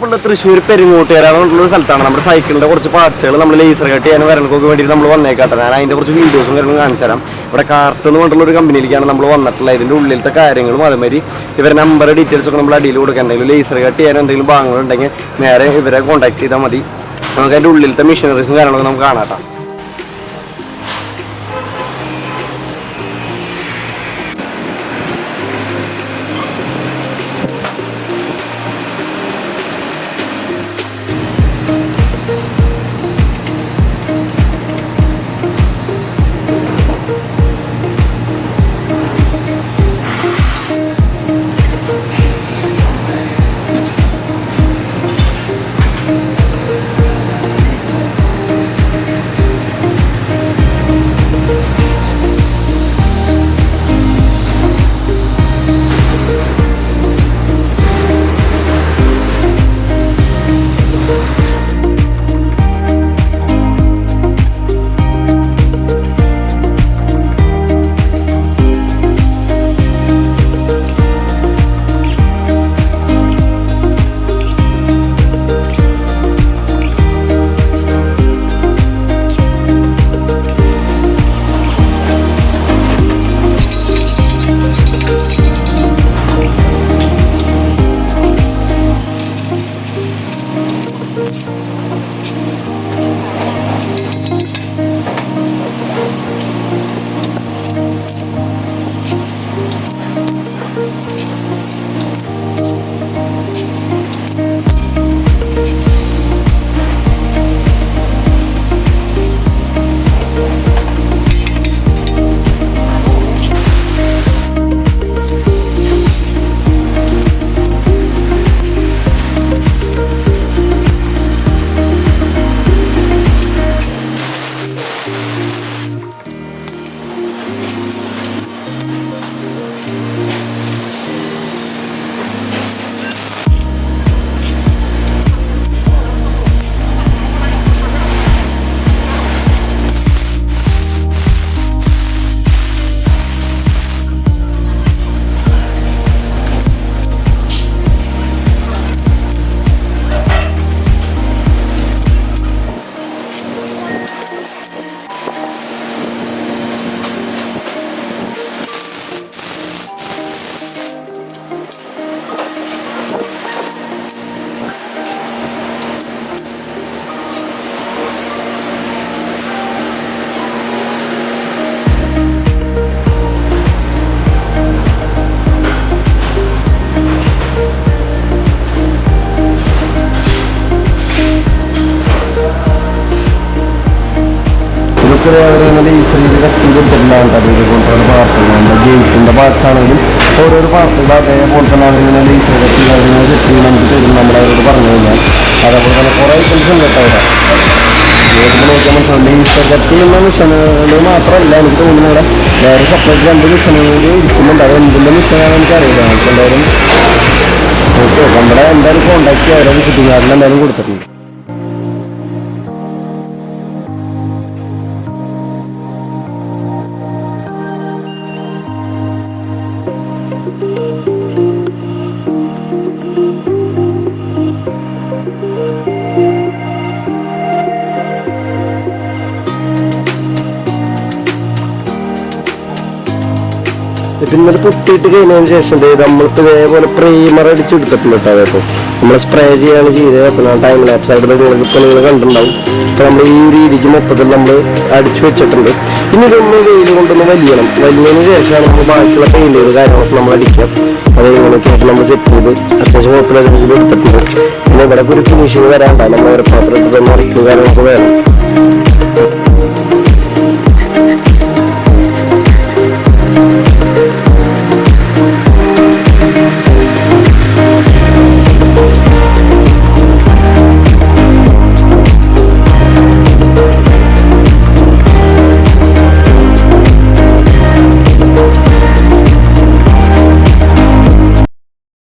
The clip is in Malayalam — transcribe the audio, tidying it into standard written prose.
നമ്മളിപ്പോൾ തൃശ്ശൂർ പെരിങ്ങോട്ടുകര എന്നുള്ള സ്ഥലത്താണ്. നമ്മുടെ സൈക്കിളിൻ്റെ കുറച്ച് പാർട്സുകൾ നമ്മൾ ലേസർ കട്ട് ചെയ്യാൻ വരൾക്കൊക്കെ വേണ്ടിയിട്ട് നമ്മൾ വന്നേക്കാട്ടെ. ഞാൻ അതിൻ്റെ കുറച്ച് വീഡിയോസും കാര്യങ്ങളും കാണിച്ചു തരാം. ഇവിടെ കാർട്ട് എന്ന് പറഞ്ഞിട്ടുള്ള ഒരു കമ്പനിയിലേക്കാണ് നമ്മൾ വന്നിട്ടുള്ളത്. ഇതിൻ്റെ ഉള്ളിലത്തെ കാര്യങ്ങളും അതേമാതിരി ഇവരുടെ നമ്പർ ഡീറ്റെയിൽസ് ഒക്കെ നമ്മൾ അടിയിൽ കൊടുക്കുക. എന്തെങ്കിലും ലേസർ കട്ട് ചെയ്യാൻ എന്തെങ്കിലും ഭാഗങ്ങളുണ്ടെങ്കിൽ നേരെ ഇവരെ കോൺടാക്ട് ചെയ്താൽ മതി. നമുക്ക് അതിൻ്റെ ഉള്ളിലത്തെ മെഷീനറീസും കാര്യങ്ങളൊക്കെ നമുക്ക് കാണാം. ഗേറ്റിൻ്റെ പാർട്സ് ആണെങ്കിലും ഓരോരോ പാർട്ടുകൾ അതേപോലെ തന്നെ അവരിങ്ങനെ ലേസർ കട്ടി അവരിങ്ങനെ സെറ്റ് ചെയ്ത് നമുക്ക് തരും. നമ്മളവരോട് പറഞ്ഞു കഴിഞ്ഞാൽ അതേപോലെ തന്നെ കുറേ ഐറ്റംസ് ഉണ്ട് കേട്ടോ അവിടെ. നോക്കിയാൽ മനസ്സിലാവും ലേസർ കട്ടി എന്ന മിഷനുകൾ മാത്രമല്ല, എനിക്ക് തോന്നുന്നു ഇവിടെ വേറെ സെപ്പറേറ്റ് 2 മിഷനുകൾ ഇരിക്കുന്നുണ്ട്. അത് എന്തിൻ്റെ മിഷനാണെന്ന് എനിക്കറിയില്ല. നമുക്ക് എന്തായാലും ഓക്കെ നമ്മുടെ എന്തായാലും കോൺടാക്ട് ചെയ്യാൻ അവരെ വിസിറ്റിംഗ് കാർഡിൽ എന്തായാലും കൊടുത്തിട്ടുണ്ട്. പിന്നെ ഇത് കുത്തിയിട്ട് കഴിഞ്ഞതിന് ശേഷം നമ്മൾക്ക് ഇതേപോലെ പ്രൈമർ അടിച്ചെടുത്തിട്ടുണ്ട് കേട്ടോ. അതേപോലെ നമ്മൾ സ്പ്രേ ചെയ്യാണ് ചെയ്തത്. അപ്പം ടൈം ലാപ്സ് ആയിട്ട് നിങ്ങൾ കണ്ടിട്ടുണ്ടാവും. അപ്പോൾ നമ്മൾ ഈ രീതിക്ക് മൊത്തത്തിൽ നമ്മൾ അടിച്ചു വെച്ചിട്ടുണ്ട്. ഇനി ഇതൊന്ന് വെയിൽ കൊണ്ടൊന്ന് വലിയതിന് ശേഷമാണ് നമ്മൾ ബാക്കിയുള്ള പെയിൻറ്റുകൾ കാര്യങ്ങളൊക്കെ നമ്മൾ അടിക്കാം. അത് ഇങ്ങനെയൊക്കെ ആയിട്ട് നമ്മൾ സെറ്റ് ചെയ്ത് അത്യാവശ്യം കുഴപ്പമില്ല രീതിയിൽ എടുത്തിട്ടുണ്ട്. പിന്നെ ഇവിടെ ഒരു ഫിനിഷിങ് വരാണ്ടാവും. നമ്മൾ ഒരു പാത്രത്തിൽ ഒന്ന് അടിക്കുക കാര്യങ്ങളൊക്കെ വേണം.